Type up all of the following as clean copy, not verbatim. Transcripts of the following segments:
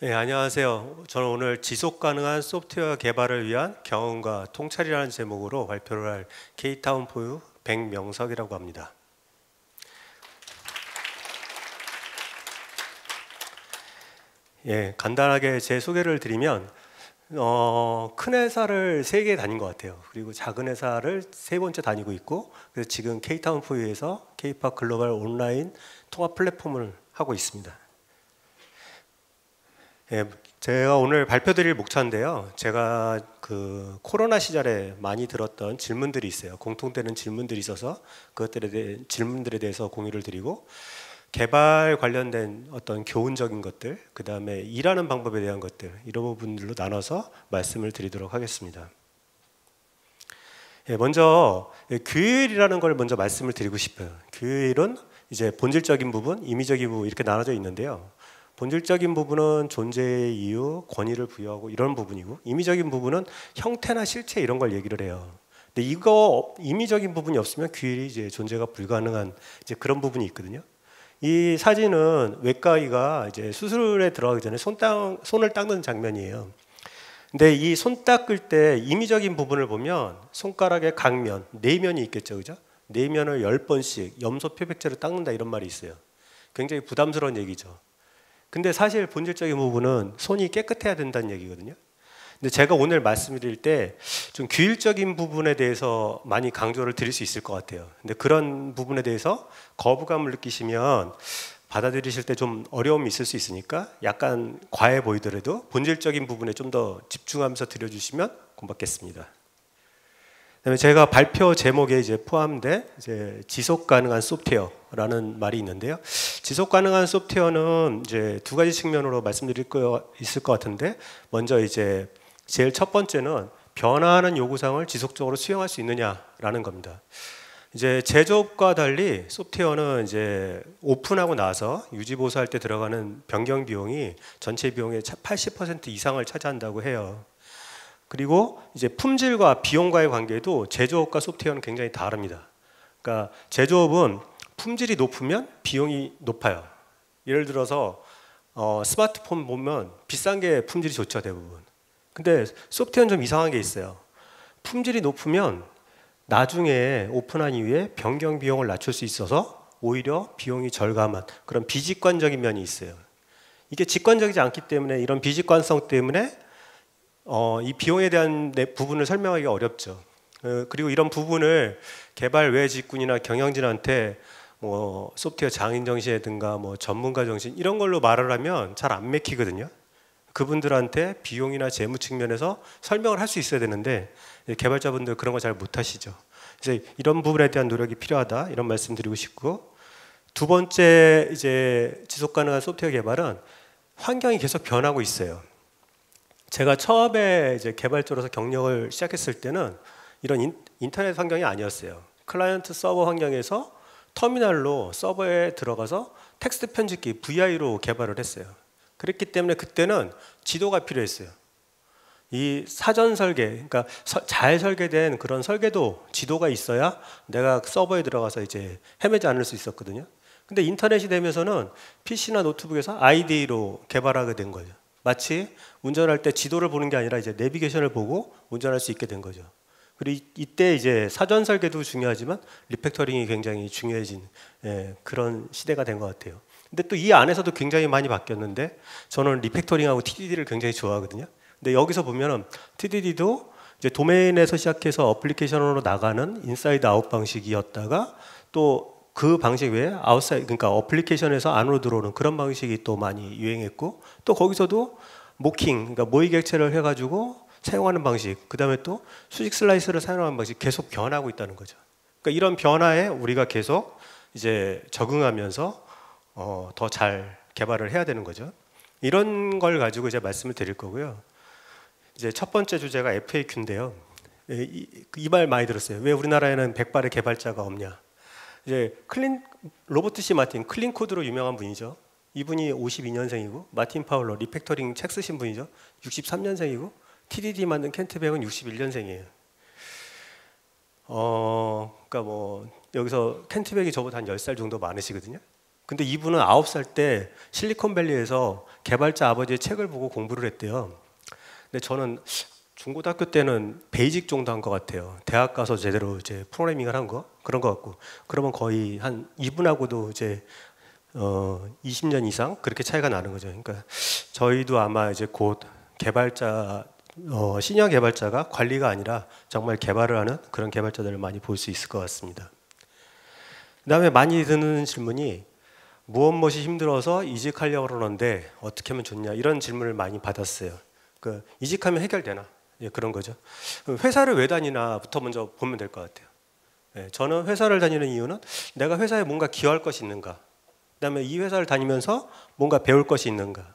네, 안녕하세요. 저는 오늘 지속 가능한 소프트웨어 개발을 위한 경험과 통찰이라는 제목으로 발표를 할 K타운 포유 백명석이라고 합니다. 예, 간단하게 제 소개를 드리면 큰 회사를 3개 다닌 것 같아요. 그리고 작은 회사를 3번째 다니고 있고, 그래서 지금 K타운 포유에서 K팝 글로벌 온라인 통합 플랫폼을 하고 있습니다. 예, 제가 오늘 발표드릴 목차인데요. 제가 그 코로나 시절에 많이 들었던 질문들이 있어요. 공통되는 질문들이 있어서 질문들에 대해서 공유를 드리고, 개발 관련된 어떤 교훈적인 것들, 그 다음에 일하는 방법에 대한 것들, 이런 부분들로 나눠서 말씀을 드리도록 하겠습니다. 예, 먼저 규율이라는 걸 먼저 말씀을 드리고 싶어요. 규율은 이제 본질적인 부분, 임의적인 부분 이렇게 나눠져 있는데요. 본질적인 부분은 존재의 이유, 권위를 부여하고 이런 부분이고, 임의적인 부분은 형태나 실체 이런 걸 얘기를 해요. 근데 이거 임의적인 부분이 없으면 규율이 이제 존재가 불가능한 이제 그런 부분이 있거든요. 이 사진은 외과의가 이제 수술에 들어가기 전에 손을 닦는 장면이에요. 근데 이 손 닦을 때 임의적인 부분을 보면 손가락의 각면, 내면이 있겠죠, 그죠? 내면을 10번씩 염소 표백제로 닦는다 이런 말이 있어요. 굉장히 부담스러운 얘기죠. 근데 사실 본질적인 부분은 손이 깨끗해야 된다는 얘기거든요. 근데 제가 오늘 말씀드릴 때 좀 규율적인 부분에 대해서 많이 강조를 드릴 수 있을 것 같아요. 근데 그런 부분에 대해서 거부감을 느끼시면 받아들이실 때 좀 어려움이 있을 수 있으니까 약간 과해 보이더라도 본질적인 부분에 좀 더 집중하면서 들려주시면 고맙겠습니다. 그다음에 제가 발표 제목에 이제 포함된 이제 지속 가능한 소프트웨어라는 말이 있는데요. 지속 가능한 소프트웨어는 이제 두 가지 측면으로 말씀드릴 거 있을 것 같은데, 먼저 이제 제일 첫 번째는 변화하는 요구사항을 지속적으로 수용할 수 있느냐라는 겁니다. 이제 제조업과 달리 소프트웨어는 이제 오픈하고 나서 유지 보수할 때 들어가는 변경 비용이 전체 비용의 80% 이상을 차지한다고 해요. 그리고 이제 품질과 비용과의 관계도 제조업과 소프트웨어는 굉장히 다릅니다. 그러니까 제조업은 품질이 높으면 비용이 높아요. 예를 들어서 스마트폰 보면 비싼 게 품질이 좋죠, 대부분. 근데 소프트웨어는 좀 이상한 게 있어요. 품질이 높으면 나중에 오픈한 이후에 변경 비용을 낮출 수 있어서 오히려 비용이 절감한 그런 비직관적인 면이 있어요. 이게 직관적이지 않기 때문에, 이런 비직관성 때문에 이 비용에 대한 부분을 설명하기가 어렵죠. 그리고 이런 부분을 개발 외 직군이나 경영진한테 뭐 소프트웨어 장인 정신이라든가 뭐 전문가 정신 이런 걸로 말을 하면 잘 안 맥히거든요. 그분들한테 비용이나 재무 측면에서 설명을 할 수 있어야 되는데 개발자분들 그런 거 잘 못하시죠. 그래서 이런 부분에 대한 노력이 필요하다 이런 말씀 드리고 싶고, 두 번째 이제 지속 가능한 소프트웨어 개발은 환경이 계속 변하고 있어요. 제가 처음에 이제 개발자로서 경력을 시작했을 때는 이런 인터넷 환경이 아니었어요. 클라이언트 서버 환경에서 터미널로 서버에 들어가서 텍스트 편집기 VI로 개발을 했어요. 그랬기 때문에 그때는 지도가 필요했어요. 이 사전 설계, 그러니까 잘 설계된 그런 설계도 지도가 있어야 내가 서버에 들어가서 이제 헤매지 않을 수 있었거든요. 근데 인터넷이 되면서는 PC나 노트북에서 IDE로 개발하게 된 거죠. 마치 운전할 때 지도를 보는 게 아니라 이제 내비게이션을 보고 운전할 수 있게 된 거죠. 그리고 이때 이제 사전 설계도 중요하지만 리팩터링이 굉장히 중요해진 그런 시대가 된 것 같아요. 근데 또 이 안에서도 굉장히 많이 바뀌었는데, 저는 리팩터링하고 TDD를 굉장히 좋아하거든요. 근데 여기서 보면은 TDD도 이제 도메인에서 시작해서 어플리케이션으로 나가는 인사이드 아웃 방식이었다가 또 그 방식 외에 아웃사이드, 그러니까 어플리케이션에서 안으로 들어오는 그런 방식이 또 많이 유행했고, 또 거기서도 모킹, 그러니까 모의 객체를 해가지고 사용하는 방식, 그 다음에 또 수직 슬라이스를 사용하는 방식 계속 변하고 있다는 거죠. 그러니까 이런 변화에 우리가 계속 이제 적응하면서 더 잘 개발을 해야 되는 거죠. 이런 걸 가지고 이제 말씀을 드릴 거고요. 이제 첫 번째 주제가 FAQ인데요. 이 말 많이 들었어요. 왜 우리나라에는 100발의 개발자가 없냐? 이제 로버트 C 마틴, 클린 코드로 유명한 분이죠. 이분이 52년생이고, 마틴 파울러 리팩터링 책 쓰신 분이죠. 63년생이고, TDD 만든 켄트 백은 61년생이에요. 그러니까 뭐 여기서 켄트 백이 저보다 한 10살 정도 많으시거든요. 근데 이분은 9살 때 실리콘밸리에서 개발자 아버지의 책을 보고 공부를 했대요. 근데 저는 중고등학교 때는 베이직 정도 한 것 같아요. 대학 가서 제대로 이제 프로그래밍을 한 거 그런 것 같고, 그러면 거의 한 이분하고도 이제 20년 이상 그렇게 차이가 나는 거죠. 그러니까 저희도 아마 이제 곧 개발자 시니어 개발자가 관리가 아니라 정말 개발을 하는 그런 개발자들을 많이 볼 수 있을 것 같습니다. 그다음에 많이 드는 질문이 무엇이 힘들어서 이직하려고 그러는데 어떻게 하면 좋냐, 이런 질문을 많이 받았어요. 그 이직하면 해결되나? 예, 그런 거죠. 회사를 왜 다니나부터 먼저 보면 될 것 같아요. 예, 저는 회사를 다니는 이유는 내가 회사에 뭔가 기여할 것이 있는가, 그다음에 이 회사를 다니면서 뭔가 배울 것이 있는가,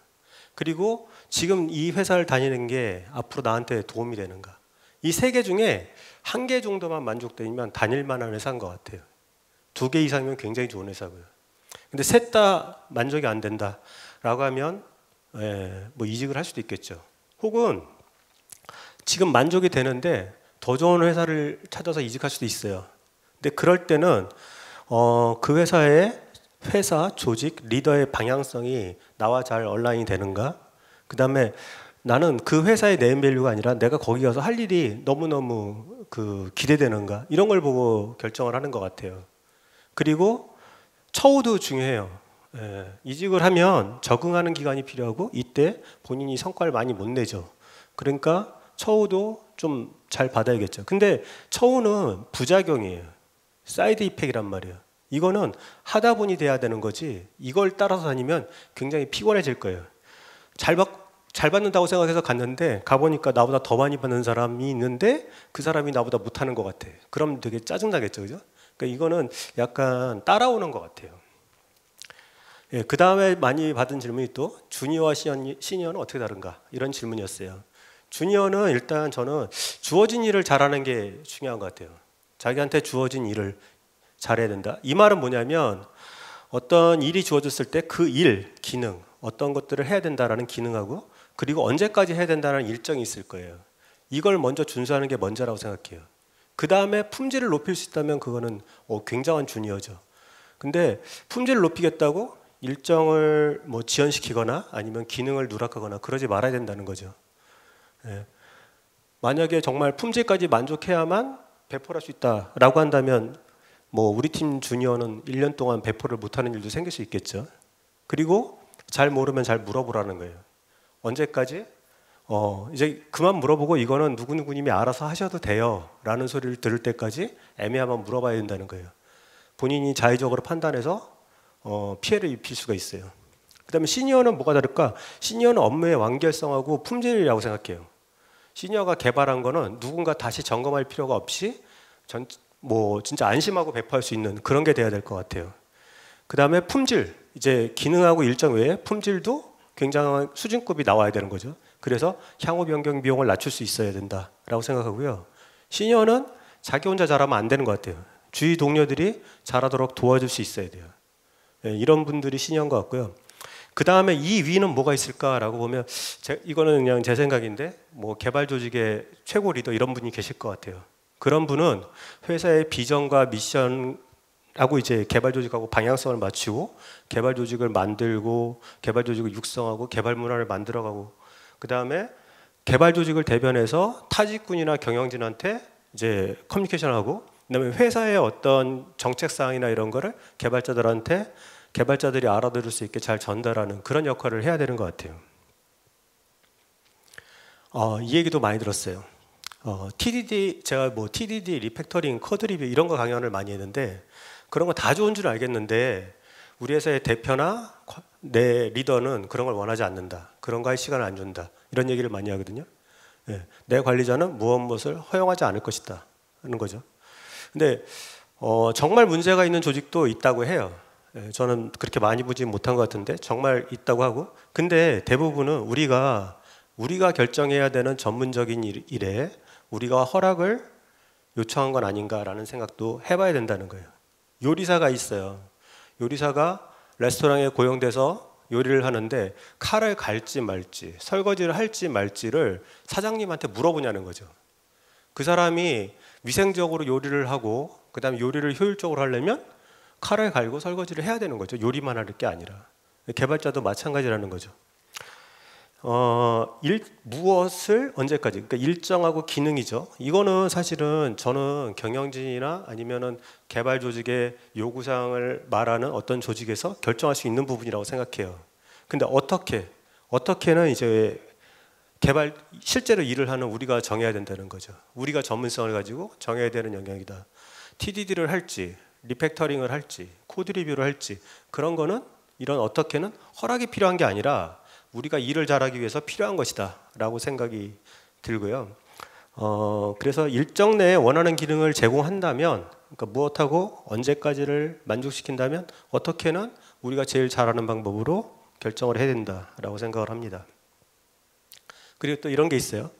그리고 지금 이 회사를 다니는 게 앞으로 나한테 도움이 되는가. 이 세 개 중에 한 개 정도만 만족되면 다닐 만한 회사인 것 같아요. 2개 이상이면 굉장히 좋은 회사고요. 근데 셋 다 만족이 안 된다라고 하면 뭐 이직을 할 수도 있겠죠. 혹은 지금 만족이 되는데 더 좋은 회사를 찾아서 이직할 수도 있어요. 근데 그럴 때는 그 회사의 회사, 조직, 리더의 방향성이 나와 잘 얼라인이 되는가? 그 다음에 나는 그 회사의 네임밸류가 아니라 내가 거기 가서 할 일이 너무너무 기대되는가? 이런 걸 보고 결정을 하는 것 같아요. 그리고 처우도 중요해요. 이직을 하면 적응하는 기간이 필요하고 이때 본인이 성과를 많이 못 내죠. 그러니까 처우도 좀 잘 받아야겠죠. 근데 처우는 부작용이에요. 사이드 이펙이란 말이에요. 이거는 하다 보니 돼야 되는 거지, 이걸 따라서 다니면 굉장히 피곤해질 거예요. 잘 받는다고 생각해서 갔는데 가보니까 나보다 더 많이 받는 사람이 있는데 그 사람이 나보다 못하는 것 같아. 그럼 되게 짜증나겠죠, 그죠? 그러니까 이거는 약간 따라오는 것 같아요. 예, 그 다음에 많이 받은 질문이 또 주니어와 시니어는 어떻게 다른가, 이런 질문이었어요. 주니어는 일단 저는 주어진 일을 잘하는 게 중요한 것 같아요. 자기한테 주어진 일을 잘해야 된다. 이 말은 뭐냐면 어떤 일이 주어졌을 때 그 일, 기능, 어떤 것들을 해야 된다라는 기능하고, 그리고 언제까지 해야 된다는 일정이 있을 거예요. 이걸 먼저 준수하는 게 먼저라고 생각해요. 그 다음에 품질을 높일 수 있다면 그거는 굉장한 주니어죠. 근데 품질을 높이겠다고 일정을 뭐 지연시키거나 아니면 기능을 누락하거나 그러지 말아야 된다는 거죠. 예. 만약에 정말 품질까지 만족해야만 배포를 할 수 있다라고 한다면 뭐 우리 팀 주니어는 1년 동안 배포를 못하는 일도 생길 수 있겠죠. 그리고 잘 모르면 잘 물어보라는 거예요. 언제까지? 이제 그만 물어보고 이거는 누구누구님이 알아서 하셔도 돼요 라는 소리를 들을 때까지 애매하면 물어봐야 된다는 거예요. 본인이 자의적으로 판단해서 피해를 입힐 수가 있어요. 그 다음에 시니어는 뭐가 다를까? 시니어는 업무의 완결성하고 품질이라고 생각해요. 시니어가 개발한 거는 누군가 다시 점검할 필요가 없이 뭐 진짜 안심하고 배포할 수 있는 그런 게 돼야 될 것 같아요. 그 다음에 품질, 이제 기능하고 일정 외에 품질도 굉장한 수준급이 나와야 되는 거죠. 그래서 향후 변경 비용을 낮출 수 있어야 된다라고 생각하고요. 시니어는 자기 혼자 잘하면 안 되는 것 같아요. 주위 동료들이 잘하도록 도와줄 수 있어야 돼요. 이런 분들이 시니어인 것 같고요. 그 다음에 이 위는 뭐가 있을까라고 보면 이거는 그냥 제 생각인데 뭐 개발 조직의 최고 리더 이런 분이 계실 것 같아요. 그런 분은 회사의 비전과 미션하고 이제 개발 조직하고 방향성을 맞추고 개발 조직을 만들고 개발 조직을 육성하고 개발 문화를 만들어가고, 그 다음에 개발 조직을 대변해서 타직군이나 경영진한테 이제 커뮤니케이션하고, 그다음에 회사의 어떤 정책 사항이나 이런 거를 개발자들한테 개발자들이 알아들을 수 있게 잘 전달하는 그런 역할을 해야 되는 것 같아요. 이 얘기도 많이 들었어요. TDD, 제가 뭐 TDD, 리팩터링, 코드 리뷰 이런 거 강연을 많이 했는데 그런 거 다 좋은 줄 알겠는데 우리 회사의 대표나 내 리더는 그런 걸 원하지 않는다. 그런 거 할 시간을 안 준다. 이런 얘기를 많이 하거든요. 예, 내 관리자는 무엇을 허용하지 않을 것이다 하는 거죠. 근데 정말 문제가 있는 조직도 있다고 해요. 저는 그렇게 많이 보지 못한 것 같은데 정말 있다고 하고, 근데 대부분은 우리가 결정해야 되는 전문적인 일에 우리가 허락을 요청한 건 아닌가라는 생각도 해봐야 된다는 거예요. 요리사가 있어요. 요리사가 레스토랑에 고용돼서 요리를 하는데 칼을 갈지 말지 설거지를 할지 말지를 사장님한테 물어보냐는 거죠. 그 사람이 위생적으로 요리를 하고 그 다음에 요리를 효율적으로 하려면 칼을 갈고 설거지를 해야 되는 거죠. 요리만 할 게 아니라. 개발자도 마찬가지라는 거죠. 무엇을 언제까지? 그러니까 일정하고 기능이죠. 이거는 사실은 저는 경영진이나 아니면은 개발 조직의 요구사항을 말하는 어떤 조직에서 결정할 수 있는 부분이라고 생각해요. 근데 어떻게는 이제 개발 실제로 일을 하는 우리가 정해야 된다는 거죠. 우리가 전문성을 가지고 정해야 되는 영역이다. TDD를 할지, 리팩터링을 할지, 코드 리뷰를 할지 그런 거는 이런 어떻게는 허락이 필요한 게 아니라 우리가 일을 잘하기 위해서 필요한 것이다 라고 생각이 들고요. 그래서 일정 내에 원하는 기능을 제공한다면 그러니까 무엇하고 언제까지를 만족시킨다면 어떻게는 우리가 제일 잘하는 방법으로 결정을 해야 된다라고 생각을 합니다. 그리고 또 이런 게 있어요.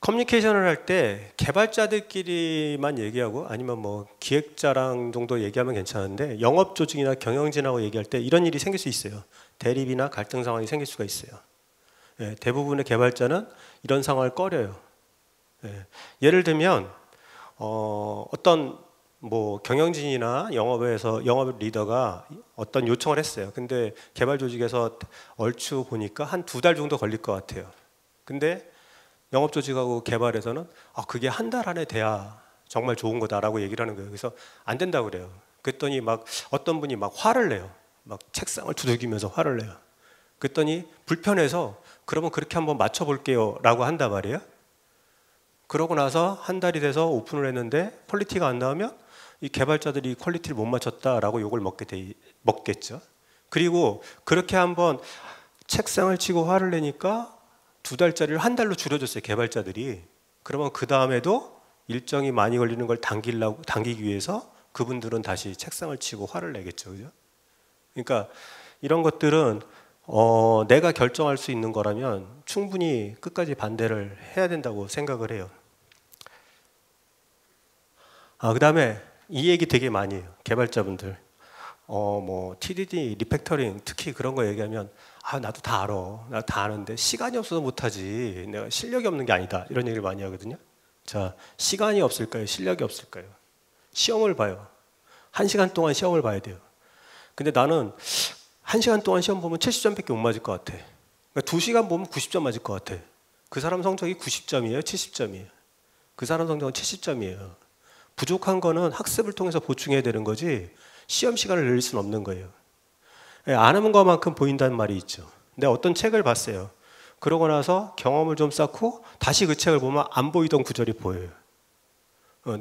커뮤니케이션을 할 때 개발자들끼리만 얘기하고 아니면 뭐 기획자랑 정도 얘기하면 괜찮은데 영업 조직이나 경영진하고 얘기할 때 이런 일이 생길 수 있어요. 대립이나 갈등 상황이 생길 수가 있어요. 예, 대부분의 개발자는 이런 상황을 꺼려요. 예, 예를 들면 어떤 뭐 경영진이나 영업 리더가 어떤 요청을 했어요. 근데 개발 조직에서 얼추 보니까 한 2달 정도 걸릴 것 같아요. 근데 영업 조직하고 개발에서는 그게 한 달 안에 돼야 정말 좋은 거다라고 얘기를 하는 거예요. 그래서 안 된다고 그래요. 그랬더니 막 어떤 분이 막 화를 내요. 막 책상을 두들기면서 화를 내요. 그랬더니 불편해서 그러면 그렇게 한번 맞춰볼게요 라고 한단 말이에요. 그러고 나서 한 달이 돼서 오픈을 했는데 퀄리티가 안 나오면 이 개발자들이 퀄리티를 못 맞췄다라고 욕을 먹겠죠. 그리고 그렇게 한번 책상을 치고 화를 내니까 2달짜리를 한 달로 줄여줬어요, 개발자들이. 그러면 그 다음에도 일정이 많이 걸리는 걸 당기기 위해서 그분들은 다시 책상을 치고 화를 내겠죠, 그죠? 그러니까 이런 것들은 내가 결정할 수 있는 거라면 충분히 끝까지 반대를 해야 된다고 생각을 해요. 그 다음에 이 얘기 되게 많이 해요, 개발자분들. 뭐 TDD, 리팩터링 특히 그런 거 얘기하면 나도 다 알아. 나 다 아는데 시간이 없어서 못하지. 내가 실력이 없는 게 아니다. 이런 얘기를 많이 하거든요. 자, 시간이 없을까요? 실력이 없을까요? 시험을 봐요. 1시간 동안 시험을 봐야 돼요. 근데 나는 1시간 동안 시험 보면 70점밖에 못 맞을 것 같아. 그러니까 2시간 보면 90점 맞을 것 같아. 그 사람 성적이 90점이에요? 70점이에요? 그 사람 성적은 70점이에요. 부족한 거는 학습을 통해서 보충해야 되는 거지 시험 시간을 늘릴 수는 없는 거예요. 안 하는 것만큼 보인다는 말이 있죠. 내가 어떤 책을 봤어요. 그러고 나서 경험을 좀 쌓고 다시 그 책을 보면 안 보이던 구절이 보여요.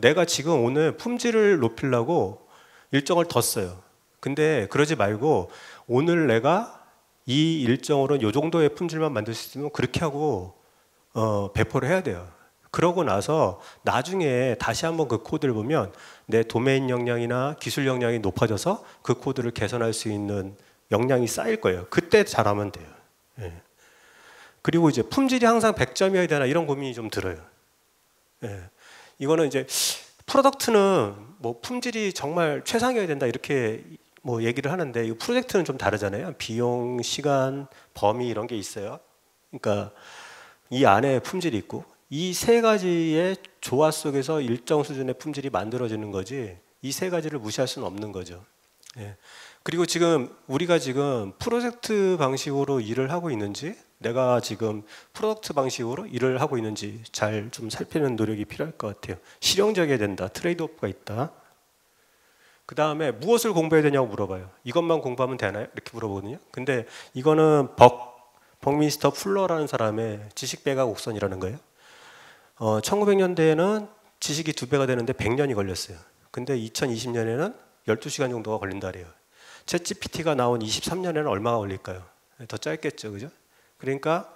내가 지금 오늘 품질을 높이려고 일정을 더 써요. 근데 그러지 말고 오늘 내가 이 일정으로 이 정도의 품질만 만들 수 있으면 그렇게 하고 배포를 해야 돼요. 그러고 나서 나중에 다시 한번 그 코드를 보면 내 도메인 역량이나 기술 역량이 높아져서 그 코드를 개선할 수 있는 역량이 쌓일 거예요. 그때 잘하면 돼요. 예. 그리고 이제 품질이 항상 100점이어야 되나 이런 고민이 좀 들어요. 예. 이거는 이제 프로덕트는 뭐 품질이 정말 최상이어야 된다 이렇게 뭐 얘기를 하는데 이 프로젝트는 좀 다르잖아요. 비용, 시간, 범위 이런 게 있어요. 그러니까 이 안에 품질이 있고 이 세 가지의 조화 속에서 일정 수준의 품질이 만들어지는 거지 이 세 가지를 무시할 수는 없는 거죠. 예. 그리고 우리가 지금 프로젝트 방식으로 일을 하고 있는지 내가 지금 프로덕트 방식으로 일을 하고 있는지 잘 좀 살피는 노력이 필요할 것 같아요. 실용적이어야 된다. 트레이드오프가 있다. 그 다음에 무엇을 공부해야 되냐고 물어봐요. 이것만 공부하면 되나요? 이렇게 물어보거든요. 근데 이거는 버크민스터 풀러라는 사람의 지식배가 곡선이라는 거예요. 1900년대에는 지식이 2배가 되는데 100년이 걸렸어요. 근데 2020년에는 12시간 정도가 걸린다 그래요. 챗GPT가 나온 23년에는 얼마가 걸릴까요? 더 짧겠죠, 그죠? 그러니까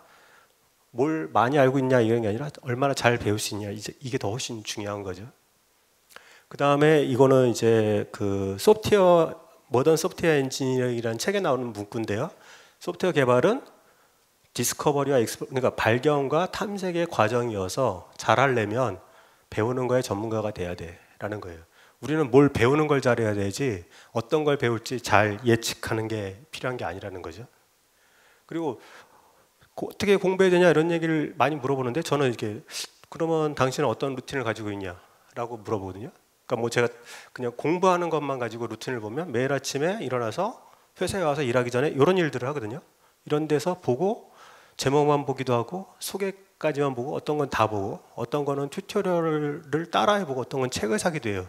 뭘 많이 알고 있냐 이런 게 아니라 얼마나 잘 배울 수 있냐 이게 더 훨씬 중요한 거죠. 그 다음에 이거는 이제 그 모던 소프트웨어 엔지니어링이라는 책에 나오는 문구인데요. 소프트웨어 개발은 디스커버리와 그러니까 발견과 탐색의 과정이어서 잘하려면 배우는 거에 전문가가 돼야 돼라는 거예요. 우리는 뭘 배우는 걸 잘해야 되지 어떤 걸 배울지 잘 예측하는 게 필요한 게 아니라는 거죠. 그리고 어떻게 공부해야 되냐 이런 얘기를 많이 물어보는데 저는 이렇게 그러면 당신은 어떤 루틴을 가지고 있냐라고 물어보거든요. 그러니까 뭐 제가 그냥 공부하는 것만 가지고 루틴을 보면 매일 아침에 일어나서 회사에 와서 일하기 전에 이런 일들을 하거든요. 이런 데서 보고 제목만 보기도 하고 소개까지만 보고 어떤 건 다 보고 어떤 거는 튜토리얼을 따라해보고 어떤 건 책을 사기도 해요.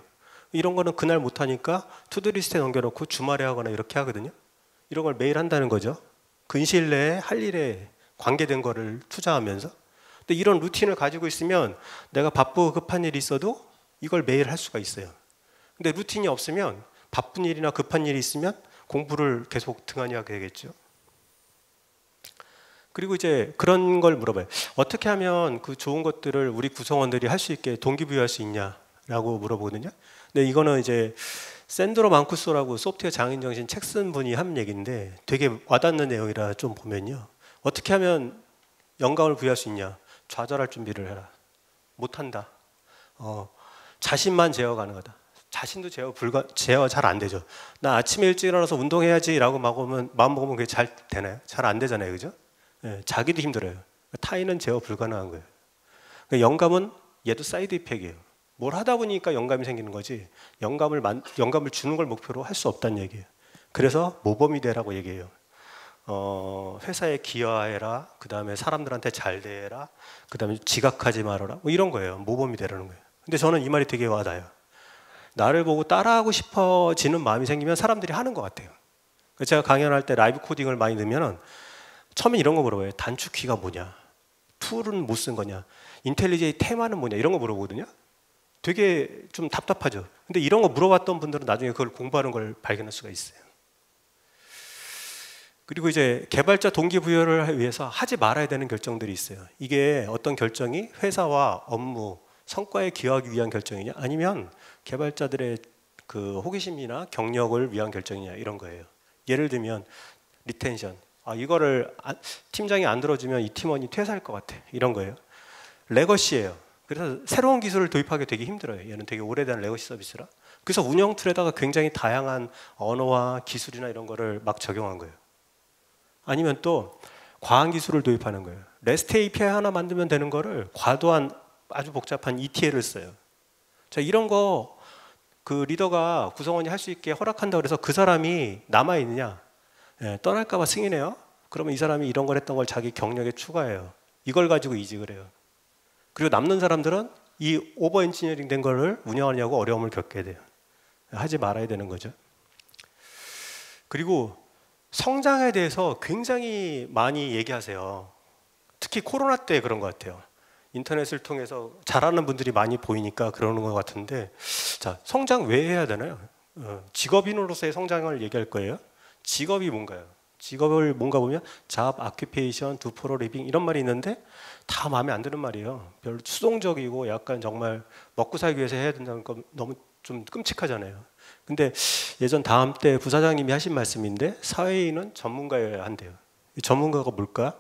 이런 거는 그날 못하니까 투두리스트에 넘겨놓고 주말에 하거나 이렇게 하거든요. 이런 걸 매일 한다는 거죠. 근시일 내에 할 일에 관계된 거를 투자하면서. 근데 이런 루틴을 가지고 있으면 내가 바쁘고 급한 일이 있어도 이걸 매일 할 수가 있어요. 근데 루틴이 없으면 바쁜 일이나 급한 일이 있으면 공부를 계속 등한히 하게 되겠죠. 그리고 이제 그런 걸 물어봐요. 어떻게 하면 그 좋은 것들을 우리 구성원들이 할 수 있게 동기부여할 수 있냐라고 물어보거든요. 근데 이거는 이제 샌드로 망쿠소라고 소프트웨어 장인정신 책 쓴 분이 한 얘기인데 되게 와닿는 내용이라 좀 보면요. 어떻게 하면 영감을 부여할 수 있냐? 좌절할 준비를 해라. 못한다. 자신만 제어 가능하다. 자신도 제어 잘 안 되죠. 나 아침에 일찍 일어나서 운동해야지라고 마음 먹으면 그게 잘 되나요? 잘 안 되잖아요, 그죠? 예, 자기도 힘들어요. 타인은 제어 불가능한 거예요. 그러니까 영감은 얘도 사이드 이펙이에요. 뭘 하다 보니까 영감이 생기는 거지. 영감을 주는 걸 목표로 할 수 없다는 얘기예요. 그래서 모범이 되라고 얘기해요. 회사에 기여해라. 그 다음에 사람들한테 잘 대해라. 그 다음에 지각하지 말아라. 뭐 이런 거예요. 모범이 되라는 거예요. 근데 저는 이 말이 되게 와닿아요. 나를 보고 따라하고 싶어지는 마음이 생기면 사람들이 하는 것 같아요. 제가 강연할 때 라이브 코딩을 많이 넣으면 처음에 이런 거 물어봐요. 단축키가 뭐냐? 툴은 못 쓴 거냐? 인텔리제이 테마는 뭐냐? 이런 거 물어보거든요. 되게 좀 답답하죠. 근데 이런 거 물어봤던 분들은 나중에 그걸 공부하는 걸 발견할 수가 있어요. 그리고 이제 개발자 동기부여를 위해서 하지 말아야 되는 결정들이 있어요. 이게 어떤 결정이 회사와 업무, 성과에 기여하기 위한 결정이냐 아니면 개발자들의 그 호기심이나 경력을 위한 결정이냐 이런 거예요. 예를 들면 리텐션. 이거를 팀장이 안 들어주면 이 팀원이 퇴사할 것 같아. 이런 거예요. 레거시예요. 그래서 새로운 기술을 도입하기 되게 힘들어요. 얘는 되게 오래된 레거시 서비스라. 그래서 운영 툴에다가 굉장히 다양한 언어와 기술이나 이런 거를 막 적용한 거예요. 아니면 또 과한 기술을 도입하는 거예요. REST API 하나 만들면 되는 거를 과도한 아주 복잡한 ETL을 써요. 자, 이런 거 그 리더가 구성원이 할 수 있게 허락한다고 해서 그 사람이 남아 있느냐? 예, 떠날까 봐 승인해요. 그러면 이 사람이 이런 걸 했던 걸 자기 경력에 추가해요. 이걸 가지고 이직을 해요. 그리고 남는 사람들은 이 오버 엔지니어링 된 거를 운영하려고 어려움을 겪게 돼요. 하지 말아야 되는 거죠. 그리고 성장에 대해서 굉장히 많이 얘기하세요. 특히 코로나 때 그런 것 같아요. 인터넷을 통해서 잘하는 분들이 많이 보이니까 그러는 것 같은데, 자, 성장 왜 해야 되나요? 직업인으로서의 성장을 얘기할 거예요. 직업이 뭔가요? 직업을 뭔가 보면 job, occupation, do for a living 이런 말이 있는데 다 마음에 안 드는 말이에요. 별로 수동적이고 약간 정말 먹고 살기 위해서 해야 된다는 건 너무 좀 끔찍하잖아요. 근데 예전 다음 때 부사장님이 하신 말씀인데 사회인은 전문가여야 한대요. 이 전문가가 뭘까?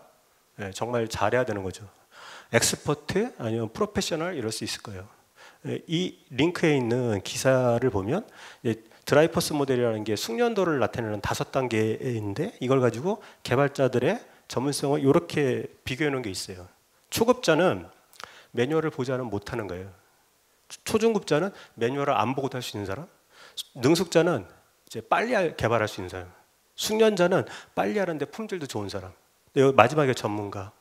네, 정말 잘해야 되는 거죠. 엑스퍼트 아니면 프로페셔널 이럴 수 있을 거예요. 이 링크에 있는 기사를 보면 드라이퍼스 모델이라는 게 숙련도를 나타내는 5단계인데 이걸 가지고 개발자들의 전문성을 이렇게 비교해 놓은 게 있어요. 초급자는 매뉴얼을 보지 않으면 못하는 거예요. 초중급자는 매뉴얼을 안 보고도 할 수 있는 사람, 능숙자는 이제 빨리 개발할 수 있는 사람, 숙련자는 빨리 하는데 품질도 좋은 사람. 여기 마지막에 전문가,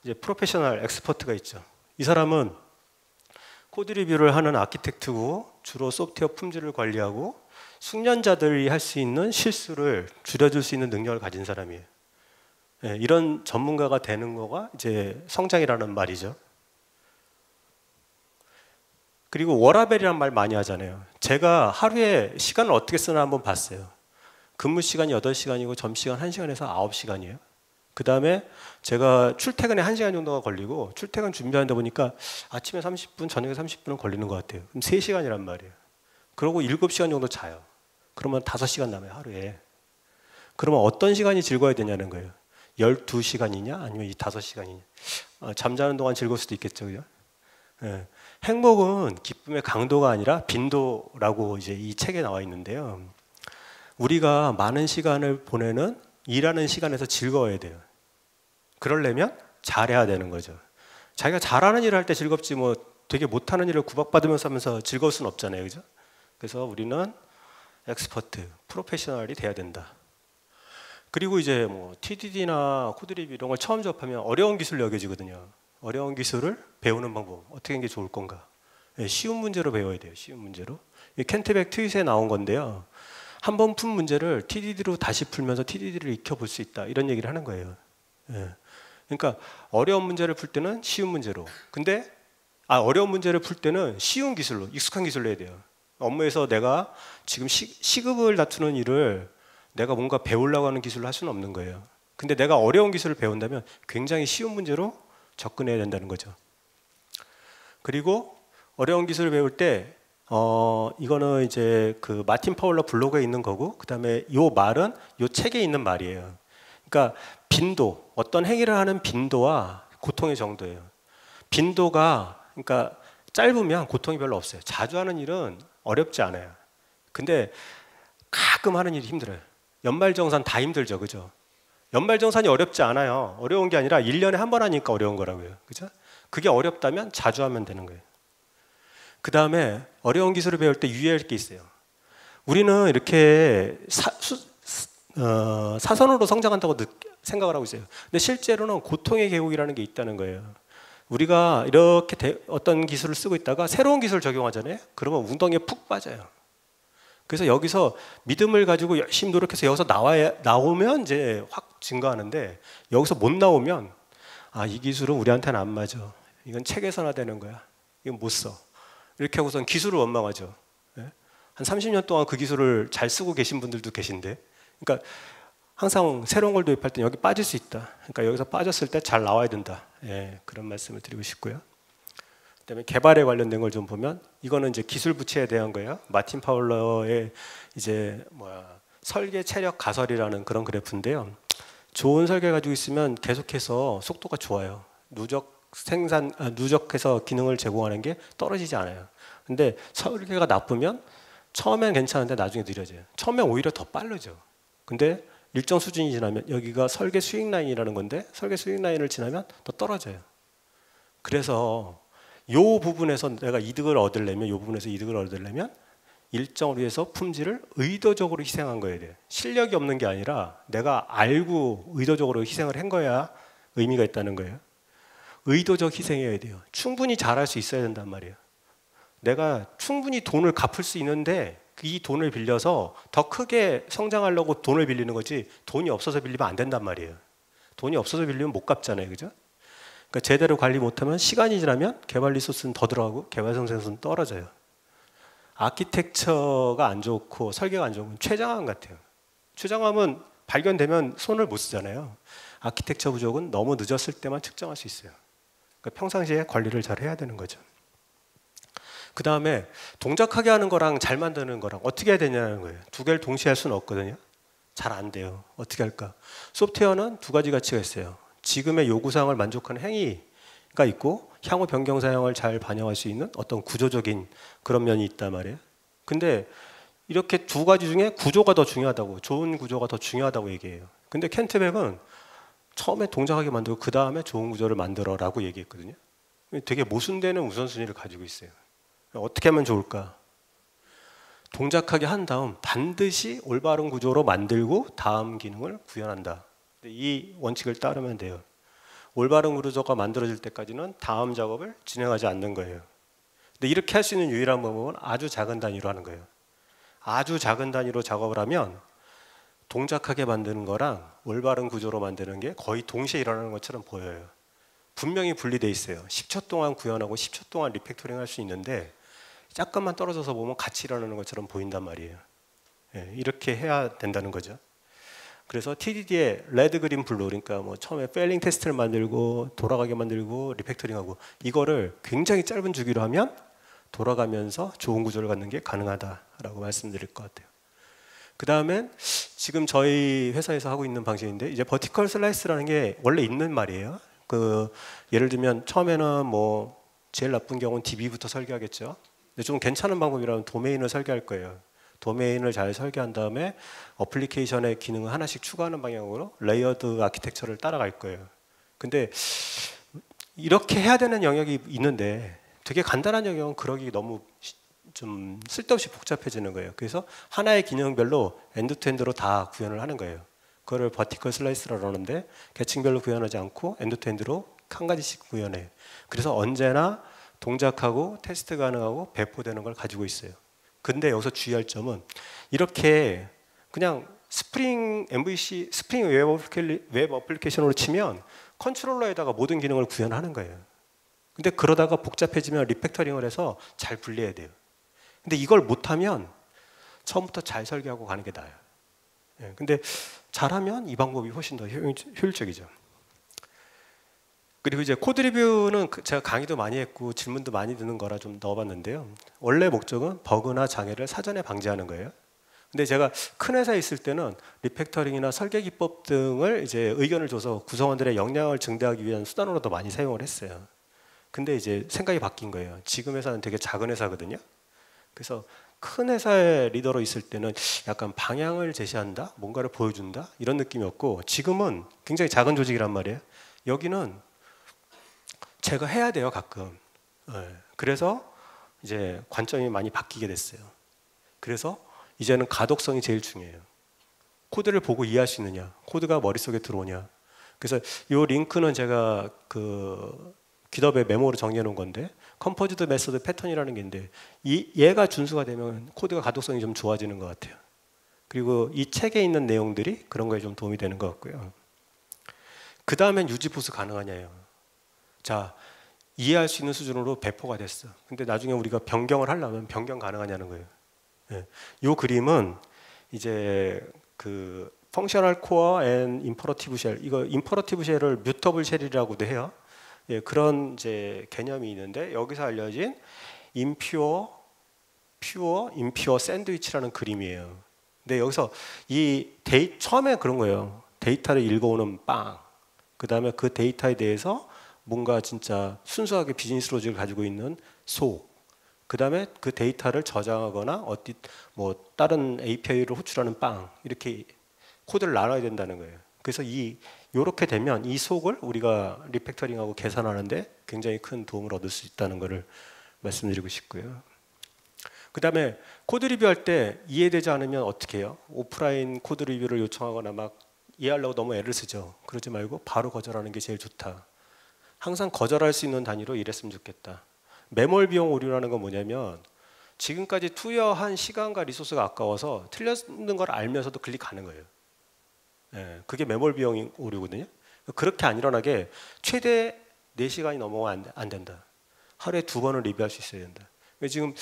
이제 프로페셔널 엑스퍼트가 있죠. 이 사람은 코드 리뷰를 하는 아키텍트고 주로 소프트웨어 품질을 관리하고 숙련자들이 할 수 있는 실수를 줄여줄 수 있는 능력을 가진 사람이에요. 네, 이런 전문가가 되는 거가 이제 성장이라는 말이죠. 그리고 워라벨이란 말 많이 하잖아요. 제가 하루에 시간을 어떻게 쓰나 한번 봤어요. 근무 시간이 8시간이고 점심시간 1시간에서 9시간이에요. 그 다음에 제가 출퇴근에 1시간 정도가 걸리고 출퇴근 준비하는데 보니까 아침에 30분, 저녁에 30분은 걸리는 것 같아요. 그럼 3시간이란 말이에요. 그러고 7시간 정도 자요. 그러면 5시간 남아요, 하루에. 그러면 어떤 시간이 즐거워야 되냐는 거예요. 12시간이냐 아니면 이 5시간이냐. 잠자는 동안 즐거울 수도 있겠죠. 그죠? 네. 행복은 기쁨의 강도가 아니라 빈도라고 이제 이 책에 나와 있는데요. 우리가 많은 시간을 보내는 일하는 시간에서 즐거워야 돼요. 그러려면 잘해야 되는 거죠. 자기가 잘하는 일을 할 때 즐겁지 뭐 되게 못하는 일을 구박받으면서 하면서 즐거울 수는 없잖아요. 그죠? 그래서 우리는 엑스퍼트, 프로페셔널이 돼야 된다. 그리고 이제 뭐 TDD나 코드리뷰 이런 걸 처음 접하면 어려운 기술로 여겨지거든요. 어려운 기술을 배우는 방법 어떻게 하는 게 좋을 건가? 쉬운 문제로 배워야 돼요. 쉬운 문제로. 이 켄트백 트윗에 나온 건데요. 한 번 푼 문제를 TDD로 다시 풀면서 TDD를 익혀볼 수 있다. 이런 얘기를 하는 거예요. 그러니까 어려운 문제를 풀 때는 쉬운 문제로. 근데 어려운 문제를 풀 때는 쉬운 기술로, 익숙한 기술로 해야 돼요. 업무에서 내가 지금 시급을 다투는 일을 내가 뭔가 배우려고 하는 기술을 할 수는 없는 거예요. 근데 내가 어려운 기술을 배운다면 굉장히 쉬운 문제로 접근해야 된다는 거죠. 그리고 어려운 기술을 배울 때 이거는 이제 그 마틴 파울러 블로그에 있는 거고, 그 다음에 요 말은 요 책에 있는 말이에요. 그러니까 빈도, 어떤 행위를 하는 빈도와 고통의 정도예요. 빈도가 그러니까 짧으면 고통이 별로 없어요. 자주 하는 일은 어렵지 않아요. 근데 가끔 하는 일이 힘들어요. 연말정산 다 힘들죠, 그죠? 연말정산이 어렵지 않아요. 어려운 게 아니라 1년에 한 번 하니까 어려운 거라고요, 그죠? 그게 어렵다면 자주 하면 되는 거예요. 그 다음에 어려운 기술을 배울 때 유의할 게 있어요. 우리는 이렇게 사선으로 성장한다고 생각을 하고 있어요. 근데 실제로는 고통의 계곡이라는 게 있다는 거예요. 우리가 이렇게 어떤 기술을 쓰고 있다가 새로운 기술을 적용하잖아요. 그러면 웅덩이에 푹 빠져요. 그래서 여기서 믿음을 가지고 열심히 노력해서 여기서 나오면 이제 확 증가하는데, 여기서 못 나오면 이 기술은 우리한테는 안 맞아. 이건 책에서나 되는 거야. 이건 못 써. 이렇게 하고선 기술을 원망하죠. 한 30년 동안 그 기술을 잘 쓰고 계신 분들도 계신데, 그러니까 항상 새로운 걸 도입할 때 여기 빠질 수 있다. 그러니까 여기서 빠졌을 때 잘 나와야 된다. 그런 말씀을 드리고 싶고요. 그다음에 개발에 관련된 걸 좀 보면, 이거는 이제 기술 부채에 대한 거예요. 마틴 파울러의 이제 설계 체력 가설이라는 그런 그래프인데요. 좋은 설계 가지고 있으면 계속해서 속도가 좋아요. 누적해서 기능을 제공하는 게 떨어지지 않아요. 근데 설계가 나쁘면 처음엔 괜찮은데 나중에 느려져요. 처음엔 오히려 더 빠르죠. 근데 일정 수준이 지나면, 여기가 설계 수익 라인이라는 건데 설계 수익 라인을 지나면 더 떨어져요. 그래서 이 부분에서 내가 이득을 얻으려면, 이 부분에서 이득을 얻으려면 일정으로 해서 품질을 의도적으로 희생한 거여야 돼요. 실력이 없는 게 아니라 내가 알고 의도적으로 희생을 한 거야 의미가 있다는 거예요. 의도적 희생이어야 돼요. 충분히 잘할 수 있어야 된단 말이에요. 내가 충분히 돈을 갚을 수 있는데 이 돈을 빌려서 더 크게 성장하려고 돈을 빌리는 거지, 돈이 없어서 빌리면 안 된단 말이에요. 돈이 없어서 빌리면 못 갚잖아요, 그죠? 그러니까 제대로 관리 못하면 시간이 지나면 개발 리소스는 더 들어가고 개발 성장성은 떨어져요. 아키텍처가 안 좋고 설계가 안 좋은 건 최장암 같아요. 최장암은 발견되면 손을 못 쓰잖아요. 아키텍처 부족은 너무 늦었을 때만 측정할 수 있어요. 그러니까 평상시에 관리를 잘 해야 되는 거죠. 그 다음에 동작하게 하는 거랑 잘 만드는 거랑 어떻게 해야 되냐는 거예요. 두 개를 동시에 할 수는 없거든요. 잘 안 돼요. 어떻게 할까? 소프트웨어는 두 가지 가치가 있어요. 지금의 요구사항을 만족하는 행위가 있고, 향후 변경 사항을 잘 반영할 수 있는 어떤 구조적인 그런 면이 있단 말이에요. 근데 이렇게 두 가지 중에 구조가 더 중요하다고, 좋은 구조가 더 중요하다고 얘기해요. 근데 켄트백은 처음에 동작하게 만들고 그 다음에 좋은 구조를 만들어라고 얘기했거든요. 되게 모순되는 우선순위를 가지고 있어요. 어떻게 하면 좋을까? 동작하게 한 다음 반드시 올바른 구조로 만들고 다음 기능을 구현한다. 이 원칙을 따르면 돼요. 올바른 구조가 만들어질 때까지는 다음 작업을 진행하지 않는 거예요. 근데 이렇게 할 수 있는 유일한 방법은 아주 작은 단위로 하는 거예요. 아주 작은 단위로 작업을 하면 동작하게 만드는 거랑 올바른 구조로 만드는 게 거의 동시에 일어나는 것처럼 보여요. 분명히 분리돼 있어요. 10초 동안 구현하고 10초 동안 리팩토링 할 수 있는데, 잠깐만 떨어져서 보면 같이 일어나는 것처럼 보인단 말이에요. 이렇게 해야 된다는 거죠. 그래서 TDD의 레드, 그린, 블루, 그러니까 뭐 처음에 페일링 테스트를 만들고 돌아가게 만들고 리팩토링하고, 이거를 굉장히 짧은 주기로 하면 돌아가면서 좋은 구조를 갖는 게 가능하다라고 말씀드릴 것 같아요. 그 다음에 지금 저희 회사에서 하고 있는 방식인데, 이제 버티컬 슬라이스라는 게 원래 있는 말이에요. 예를 들면 처음에는 뭐 제일 나쁜 경우는 DB부터 설계하겠죠. 근데 좀 괜찮은 방법이라면 도메인을 설계할 거예요. 도메인을 잘 설계한 다음에 어플리케이션의 기능을 하나씩 추가하는 방향으로 레이어드 아키텍처를 따라갈 거예요. 근데 이렇게 해야 되는 영역이 있는데 되게 간단한 영역은 그러기 너무 좀 쓸데없이 복잡해지는 거예요. 그래서 하나의 기능별로 엔드투엔드로 다 구현을 하는 거예요. 그거를 버티컬 슬라이스라고 하는데 계층별로 구현하지 않고 엔드투엔드로 한 가지씩 구현해요. 그래서 언제나 동작하고 테스트 가능하고 배포되는 걸 가지고 있어요. 근데 여기서 주의할 점은 이렇게 그냥 스프링 MVC, 스프링 웹 어플리케이션으로 치면 컨트롤러에다가 모든 기능을 구현하는 거예요. 근데 그러다가 복잡해지면 리팩터링을 해서 잘 분리해야 돼요. 근데 이걸 못하면 처음부터 잘 설계하고 가는 게 나아요. 근데 잘하면 이 방법이 훨씬 더 효율적이죠. 그리고 이제 코드 리뷰는 제가 강의도 많이 했고 질문도 많이 드는 거라 좀 넣어봤는데요. 원래 목적은 버그나 장애를 사전에 방지하는 거예요. 근데 제가 큰 회사에 있을 때는 리팩터링이나 설계 기법 등을 이제 의견을 줘서 구성원들의 역량을 증대하기 위한 수단으로도 많이 사용을 했어요. 근데 이제 생각이 바뀐 거예요. 지금 회사는 되게 작은 회사거든요. 그래서 큰 회사의 리더로 있을 때는 약간 방향을 제시한다, 뭔가를 보여준다 이런 느낌이었고 지금은 굉장히 작은 조직이란 말이에요. 여기는 제가 해야 돼요 가끔. 그래서 이제 관점이 많이 바뀌게 됐어요. 그래서 이제는 가독성이 제일 중요해요. 코드를 보고 이해할 수 있느냐, 코드가 머릿속에 들어오냐. 그래서 이 링크는 제가 그 GitHub에 메모로 정리해 놓은 건데 컴포지트 메소드 패턴이라는 게 있는데 얘가 준수가 되면 코드가 가독성이 좀 좋아지는 것 같아요. 그리고 이 책에 있는 내용들이 그런 거에 좀 도움이 되는 것 같고요. 그 다음엔 유지 보수 가능하냐요. 자, 이해할 수 있는 수준으로 배포가 됐어. 근데 나중에 우리가 변경을 하려면 변경 가능하냐는 거예요. 이 그림은 이제 그 펑셔널 코어 앤 임퍼러티브 쉘, 이거 임퍼러티브 쉘을 뮤터블 쉘이라고도 해요. 그런 이제 개념이 있는데 여기서 알려진 임퓨어, 퓨어, 임퓨어 샌드위치라는 그림이에요. 근데 여기서 이 처음에 그런 거예요. 데이터를 읽어오는 빵. 그 다음에 그 데이터에 대해서 뭔가 진짜 순수하게 비즈니스 로직을 가지고 있는 속. 그 다음에 그 데이터를 저장하거나 뭐 다른 API를 호출하는 빵. 이렇게 코드를 나눠야 된다는 거예요. 그래서 이렇게 되면 이 속을 우리가 리팩터링하고 계산하는데 굉장히 큰 도움을 얻을 수 있다는 것을 말씀드리고 싶고요. 그 다음에 코드 리뷰할 때 이해되지 않으면 어떻게 해요? 오프라인 코드 리뷰를 요청하거나 막 이해하려고 너무 애를 쓰죠. 그러지 말고 바로 거절하는 게 제일 좋다. 항상 거절할 수 있는 단위로 일했으면 좋겠다. 매몰 비용 오류라는 건 뭐냐면 지금까지 투여한 시간과 리소스가 아까워서 틀렸는 걸 알면서도 클릭하는 거예요. 그게 매몰 비용 오류거든요. 그렇게 안 일어나게 최대 4시간이 넘어가면 안 된다. 하루에 2번은 리뷰할 수 있어야 된다. 지금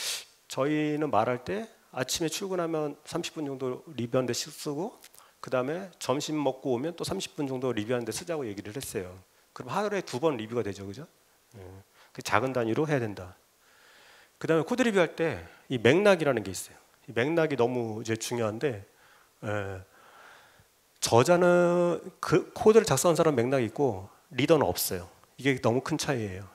저희는 말할 때 아침에 출근하면 30분 정도 리뷰하는데 쓰고 그 다음에 점심 먹고 오면 또 30분 정도 리뷰하는데 쓰자고 얘기를 했어요. 그럼 하루에 2번 리뷰가 되죠, 그죠? 그 작은 단위로 해야 된다. 그 다음에 코드 리뷰할 때 이 맥락이라는 게 있어요. 이 맥락이 너무 이제 중요한데 저자는 그 코드를 작성한 사람 맥락이 있고 리더는 없어요. 이게 너무 큰 차이예요.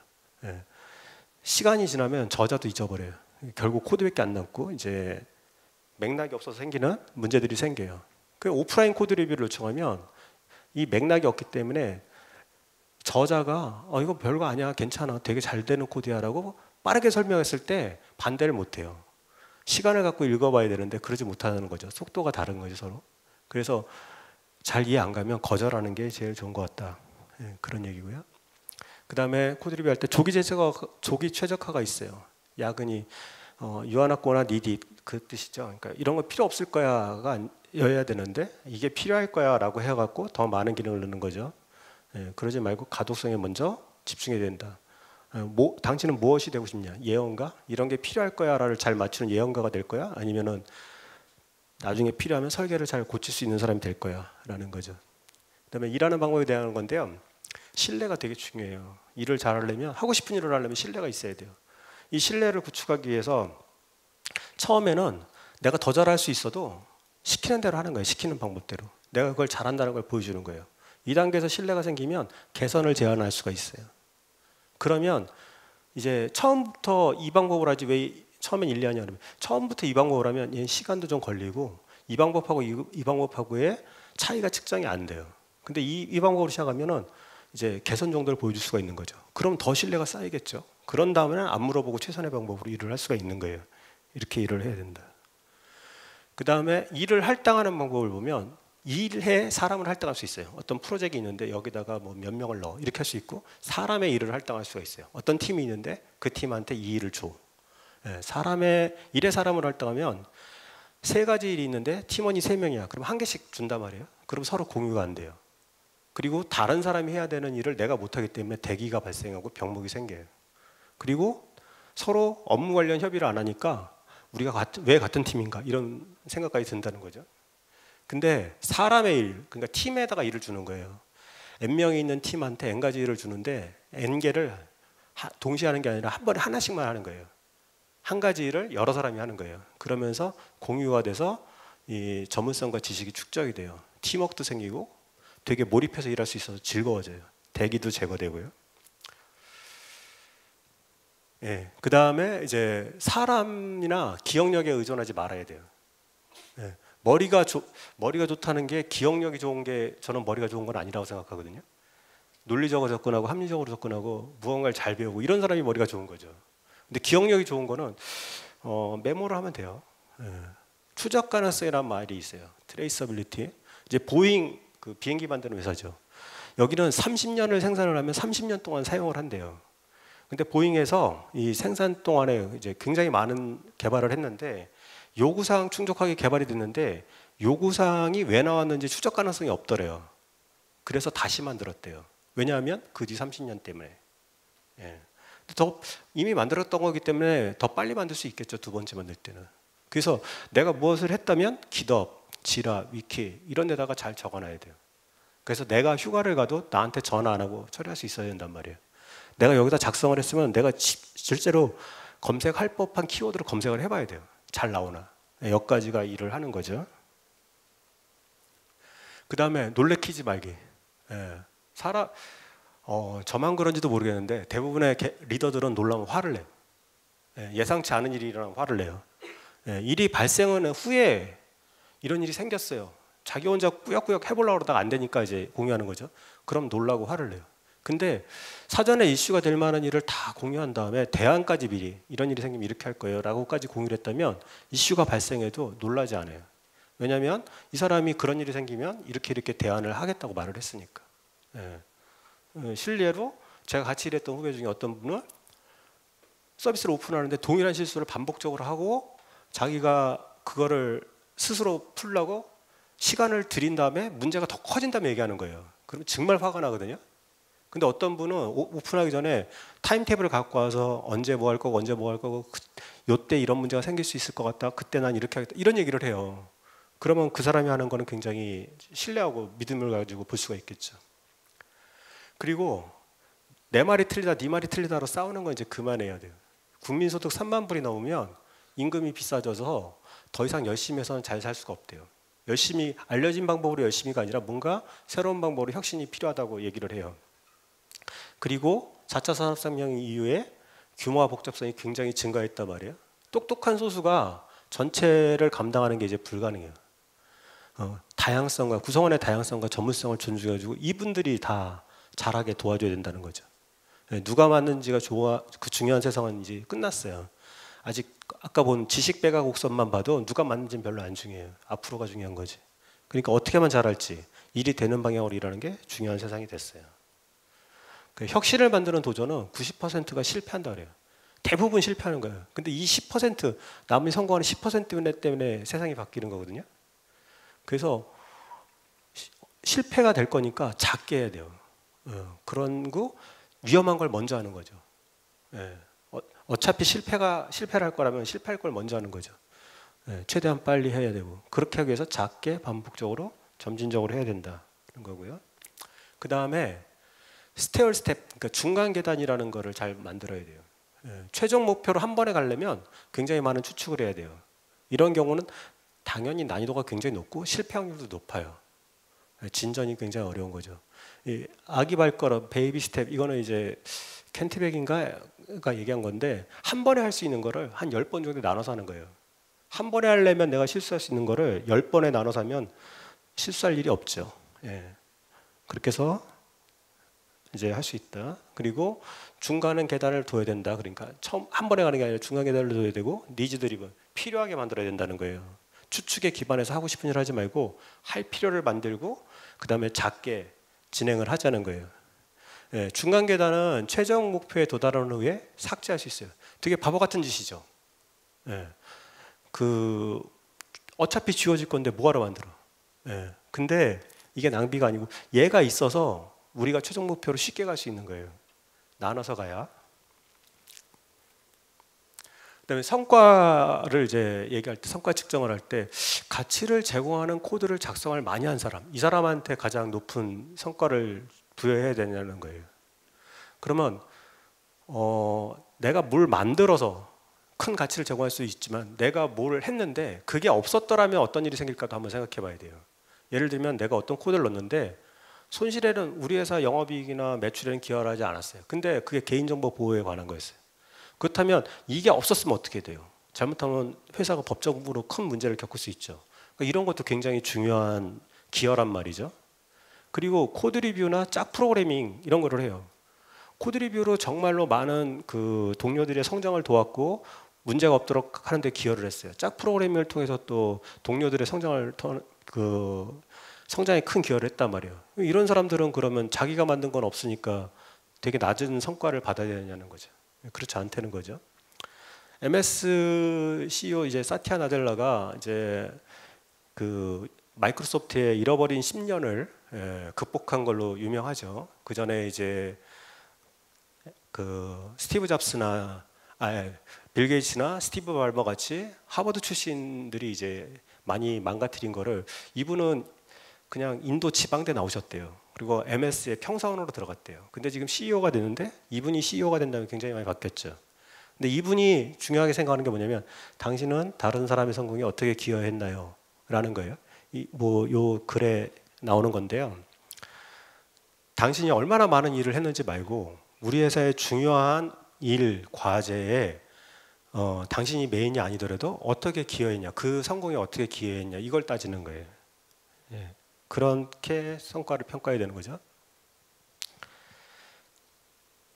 시간이 지나면 저자도 잊어버려요. 결국 코드밖에 안 남고 이제 맥락이 없어서 생기는 문제들이 생겨요. 그 오프라인 코드 리뷰를 요청하면 이 맥락이 없기 때문에 저자가 이거 별거 아니야, 괜찮아, 되게 잘 되는 코드야라고 빠르게 설명했을 때 반대를 못해요. 시간을 갖고 읽어봐야 되는데 그러지 못하는 거죠. 속도가 다른 거죠, 서로. 그래서 잘 이해 안 가면 거절하는 게 제일 좋은 것 같다. 그런 얘기고요. 그 다음에 코드 리뷰할 때 조기 최적화가 있어요. 야근이 유한학거나 니디 그 뜻이죠. 그러니까 이런 거 필요 없을 거야가 여야 되는데 이게 필요할 거야라고 해갖고 더 많은 기능을 넣는 거죠. 그러지 말고 가독성에 먼저 집중해야 된다. 당신은 무엇이 되고 싶냐? 예언가? 이런 게 필요할 거야를 잘 맞추는 예언가가 될 거야? 아니면은 나중에 필요하면 설계를 잘 고칠 수 있는 사람이 될 거야 라는 거죠. 그다음에 일하는 방법에 대한 건데요. 신뢰가 되게 중요해요. 일을 잘하려면, 하고 싶은 일을 하려면 신뢰가 있어야 돼요. 이 신뢰를 구축하기 위해서 처음에는 내가 더 잘할 수 있어도 시키는 대로 하는 거예요. 시키는 방법대로. 내가 그걸 잘한다는 걸 보여주는 거예요. 2단계에서 신뢰가 생기면 개선을 제안할 수가 있어요. 그러면 이제 처음부터 이 방법을 하지 왜 처음엔 1, 2년이냐 그러면 처음부터 이 방법을 하면 얘는 시간도 좀 걸리고 이 방법하고 이 방법하고의 차이가 측정이 안 돼요. 근데 이 방법으로 시작하면은 이제 개선 정도를 보여줄 수가 있는 거죠. 그럼 더 신뢰가 쌓이겠죠. 그런 다음에는 안 물어보고 최선의 방법으로 일을 할 수가 있는 거예요. 이렇게 일을 해야 된다. 그 다음에 일을 할당하는 방법을 보면 일에 사람을 할당할 수 있어요. 어떤 프로젝트가 있는데 여기다가 뭐 몇 명을 넣어 이렇게 할 수 있고, 사람의 일을 할당할 수가 있어요. 어떤 팀이 있는데 그 팀한테 이 일을 줘. 사람의 일에 사람을 할당하면 세 가지 일이 있는데 팀원이 3명이야. 그럼 한 개씩 준단 말이에요. 그럼 서로 공유가 안 돼요. 그리고 다른 사람이 해야 되는 일을 내가 못하기 때문에 대기가 발생하고 병목이 생겨요. 그리고 서로 업무 관련 협의를 안 하니까 우리가 왜 같은 팀인가 이런 생각까지 든다는 거죠. 근데 사람의 일, 그러니까 팀에다가 일을 주는 거예요. N명이 있는 팀한테 N가지 일을 주는데 N개를 동시에 하는 게 아니라 한 번에 하나씩만 하는 거예요. 한 가지 일을 여러 사람이 하는 거예요. 그러면서 공유가 돼서 이 전문성과 지식이 축적이 돼요. 팀워크도 생기고 되게 몰입해서 일할 수 있어서 즐거워져요. 대기도 제거되고요. 예, 그 다음에 이제 사람이나 기억력에 의존하지 말아야 돼요. 예, 머리가 좋다는 게 기억력이 좋은 게 저는 머리가 좋은 건 아니라고 생각하거든요. 논리적으로 접근하고 합리적으로 접근하고 무언가를 잘 배우고 이런 사람이 머리가 좋은 거죠. 근데 기억력이 좋은 거는 메모를 하면 돼요. 예. 추적 가능성이라는 말이 있어요. 트레이서빌리티. 이제 보잉 그 비행기 만드는 회사죠. 여기는 30년을 생산을 하면 30년 동안 사용을 한대요. 근데 보잉에서 이 생산 동안에 이제 굉장히 많은 개발을 했는데 요구사항 충족하게 개발이 됐는데 요구사항이 왜 나왔는지 추적 가능성이 없더래요. 그래서 다시 만들었대요. 왜냐하면 그 뒤 30년 때문에. 예. 더 이미 만들었던 거기 때문에 더 빨리 만들 수 있겠죠. 두 번째 만들 때는. 그래서 내가 무엇을 했다면 기덥, 지라, 위키 이런 데다가 잘 적어놔야 돼요. 그래서 내가 휴가를 가도 나한테 전화 안 하고 처리할 수 있어야 된단 말이에요. 내가 여기다 작성을 했으면 내가 실제로 검색할 법한 키워드를 검색을 해봐야 돼요. 잘 나오나. 여기까지가 일을 하는 거죠. 그 다음에 놀래키지 말기. 예. 저만 그런지도 모르겠는데 대부분의 리더들은 놀라면 화를 내요. 예상치 않은 일이 일어나면 화를 내요. 일이 발생하는 후에 이런 일이 생겼어요. 자기 혼자 꾸역꾸역 해보려고 그러다가 안 되니까 이제 공유하는 거죠. 그럼 놀라고 화를 내요. 근데 사전에 이슈가 될 만한 일을 다 공유한 다음에 대안까지 미리 이런 일이 생기면 이렇게 할 거예요 라고까지 공유를 했다면 이슈가 발생해도 놀라지 않아요. 왜냐하면 이 사람이 그런 일이 생기면 이렇게 대안을 하겠다고 말을 했으니까. 실례로 제가 같이 일했던 후배 중에 어떤 분은 서비스를 오픈하는데 동일한 실수를 반복적으로 하고 자기가 그거를 스스로 풀려고 시간을 들인 다음에 문제가 더 커진 다음에 얘기하는 거예요. 그러면 정말 화가 나거든요. 근데 어떤 분은 오픈하기 전에 타임테이블을 갖고 와서 언제 뭐 할 거고 언제 뭐 할 거고 요때 이런 문제가 생길 수 있을 것 같다. 그때 난 이렇게 하겠다. 이런 얘기를 해요. 그러면 그 사람이 하는 거는 굉장히 신뢰하고 믿음을 가지고 볼 수가 있겠죠. 그리고 내 말이 틀리다 네 말이 틀리다로 싸우는 건 이제 그만해야 돼요. 국민소득 3만 불이 넘으면 임금이 비싸져서 더 이상 열심히 해서는 잘 살 수가 없대요. 열심히 알려진 방법으로 열심히가 아니라 뭔가 새로운 방법으로 혁신이 필요하다고 얘기를 해요. 그리고 4차 산업혁명 이후에 규모와 복잡성이 굉장히 증가했단 말이에요. 똑똑한 소수가 전체를 감당하는 게 이제 불가능해요. 다양성과 구성원의 다양성과 전문성을 존중해주고 이분들이 다 잘하게 도와줘야 된다는 거죠. 누가 맞는지가 그 중요한 세상은 이제 끝났어요. 아직 아까 본 지식 배가 곡선만 봐도 누가 맞는지는 별로 안 중요해요. 앞으로가 중요한 거지. 그러니까 어떻게 하면 잘할지 일이 되는 방향으로 일하는 게 중요한 세상이 됐어요. 혁신을 만드는 도전은 90%가 실패한다 그래요. 대부분 실패하는 거예요. 근데 이 10% 남이 성공하는 10% 때문에 세상이 바뀌는 거거든요. 그래서 실패가 될 거니까 작게 해야 돼요. 그런 거 위험한 걸 먼저 하는 거죠. 어차피 실패를 할 거라면 실패할 걸 먼저 하는 거죠. 최대한 빨리 해야 되고 그렇게 하기 위해서 작게 반복적으로 점진적으로 해야 된다는 거고요. 그 다음에 스테어 스텝, 그러니까 중간 계단이라는 거를 잘 만들어야 돼요. 최종 목표로 한 번에 가려면 굉장히 많은 추측을 해야 돼요. 이런 경우는 당연히 난이도가 굉장히 높고 실패 확률도 높아요. 진전이 굉장히 어려운 거죠. 이 아기 발걸음, 베이비 스텝 이거는 이제 켄트백인가가 얘기한 건데 한 번에 할 수 있는 거를 한 10번 정도 나눠서 하는 거예요. 한 번에 하려면 내가 실수할 수 있는 거를 10번에 나눠서 하면 실수할 일이 없죠. 그렇게 해서 이제 할 수 있다. 그리고 중간은 계단을 둬야 된다. 그러니까 처음 한 번에 가는 게 아니라 중간 계단을 둬야 되고 니즈 드리븐 필요하게 만들어야 된다는 거예요. 추측에 기반해서 하고 싶은 일 하지 말고 할 필요를 만들고 그 다음에 작게 진행을 하자는 거예요. 예, 중간 계단은 최종 목표에 도달한 후에 삭제할 수 있어요. 되게 바보 같은 짓이죠. 예, 어차피 지워질 건데 뭐하러 만들어. 예, 근데 이게 낭비가 아니고 얘가 있어서 우리가 최종 목표로 쉽게 갈 수 있는 거예요. 나눠서 가야. 그다음에 성과를 이제 얘기할 때, 성과 측정을 할 때 가치를 제공하는 코드를 작성을 많이 한 사람, 이 사람한테 가장 높은 성과를 부여해야 되냐는 거예요. 그러면 내가 뭘 만들어서 큰 가치를 제공할 수 있지만 내가 뭘 했는데 그게 없었더라면 어떤 일이 생길까도 한번 생각해 봐야 돼요. 예를 들면 내가 어떤 코드를 넣었는데 손실에는 우리 회사 영업이익이나 매출에는 기여를 하지 않았어요. 근데 그게 개인정보 보호에 관한 거였어요. 그렇다면 이게 없었으면 어떻게 돼요? 잘못하면 회사가 법적으로 큰 문제를 겪을 수 있죠. 그러니까 이런 것도 굉장히 중요한 기여란 말이죠. 그리고 코드 리뷰나 짝 프로그래밍 이런 거를 해요. 코드 리뷰로 정말로 많은 그 동료들의 성장을 도왔고 문제가 없도록 하는 데 기여를 했어요. 짝 프로그래밍을 통해서 또 동료들의 성장에 큰 기여를 했단 말이에요. 이런 사람들은 그러면 자기가 만든 건 없으니까 되게 낮은 성과를 받아야 되냐는 거죠. 그렇지 않다는 거죠. MS CEO 이제 사티아 나델라가 이제 그 마이크로소프트의 잃어버린 10년을 극복한 걸로 유명하죠. 그 전에 이제 그 스티브 잡스나 빌 게이츠나 스티브 발머 같이 하버드 출신들이 이제 많이 망가뜨린 거를 이분은 그냥 인도 지방대 나오셨대요. 그리고 MS의 평사원으로 들어갔대요. 근데 지금 CEO가 되는데 이분이 CEO가 된다면 굉장히 많이 바뀌었죠. 근데 이분이 중요하게 생각하는 게 뭐냐면 당신은 다른 사람의 성공에 어떻게 기여했나요? 라는 거예요. 요 글에 나오는 건데요. 당신이 얼마나 많은 일을 했는지 말고 우리 회사의 중요한 일, 과제에 당신이 메인이 아니더라도 어떻게 기여했냐, 그 성공에 어떻게 기여했냐 이걸 따지는 거예요. 예. 그렇게 성과를 평가해야 되는 거죠.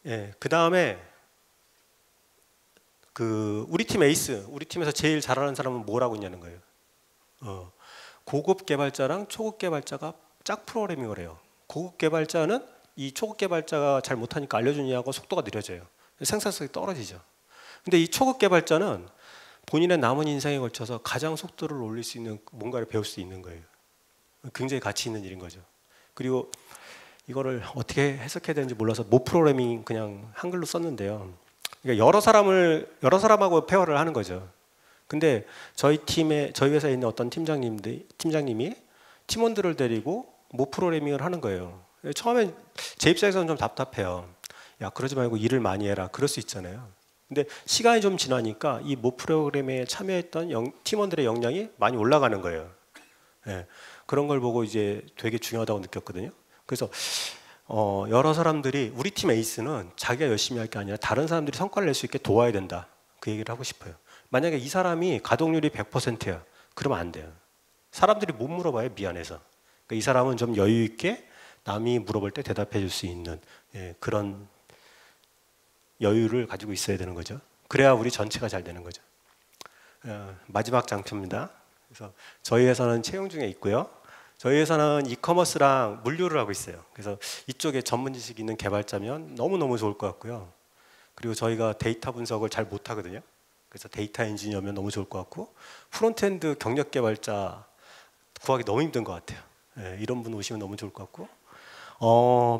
예, 그 다음에 우리 팀 에이스, 우리 팀에서 제일 잘하는 사람은 뭐라고 있냐는 거예요. 고급 개발자랑 초급 개발자가 짝 프로그래밍을 해요. 고급 개발자는 이 초급 개발자가 잘 못하니까 알려주냐고 속도가 느려져요. 생산성이 떨어지죠. 근데 이 초급 개발자는 본인의 남은 인생에 걸쳐서 가장 속도를 올릴 수 있는 뭔가를 배울 수 있는 거예요. 굉장히 가치 있는 일인 거죠. 그리고 이거를 어떻게 해석해야 되는지 몰라서 모 프로그래밍 그냥 한글로 썼는데요. 그러니까 여러 사람하고 페어를 하는 거죠. 근데 저희 회사에 있는 어떤 팀장님이 팀원들을 데리고 모 프로그래밍을 하는 거예요. 처음엔 제 입장에서는 좀 답답해요. 야, 그러지 말고 일을 많이 해라. 그럴 수 있잖아요. 근데 시간이 좀 지나니까 이 모 프로그램에 참여했던 팀원들의 역량이 많이 올라가는 거예요. 예, 그런 걸 보고 이제 되게 중요하다고 느꼈거든요. 그래서 여러 사람들이 우리 팀 에이스는 자기가 열심히 할 게 아니라 다른 사람들이 성과를 낼 수 있게 도와야 된다. 그 얘기를 하고 싶어요. 만약에 이 사람이 가동률이 100%야. 그러면 안 돼요. 사람들이 못 물어봐요. 미안해서. 그러니까 이 사람은 좀 여유 있게 남이 물어볼 때 대답해 줄 수 있는 그런 여유를 가지고 있어야 되는 거죠. 그래야 우리 전체가 잘 되는 거죠. 마지막 장표입니다. 그래서 저희 회사는 채용 중에 있고요. 저희 회사는 이커머스랑 물류를 하고 있어요. 그래서 이쪽에 전문 지식 있는 개발자면 너무너무 좋을 것 같고요. 그리고 저희가 데이터 분석을 잘 못하거든요. 그래서 데이터 엔지니어면 너무 좋을 것 같고 프론트엔드 경력 개발자 구하기 너무 힘든 것 같아요. 이런 분 오시면 너무 좋을 것 같고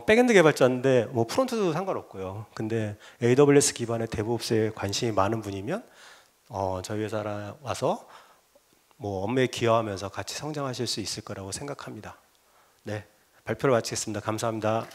백엔드 개발자인데 뭐 프론트도 상관없고요. 근데 AWS 기반의 데브옵스에 관심이 많은 분이면 저희 회사에 와서 뭐 업무에 기여하면서 같이 성장하실 수 있을 거라고 생각합니다. 네, 발표를 마치겠습니다. 감사합니다.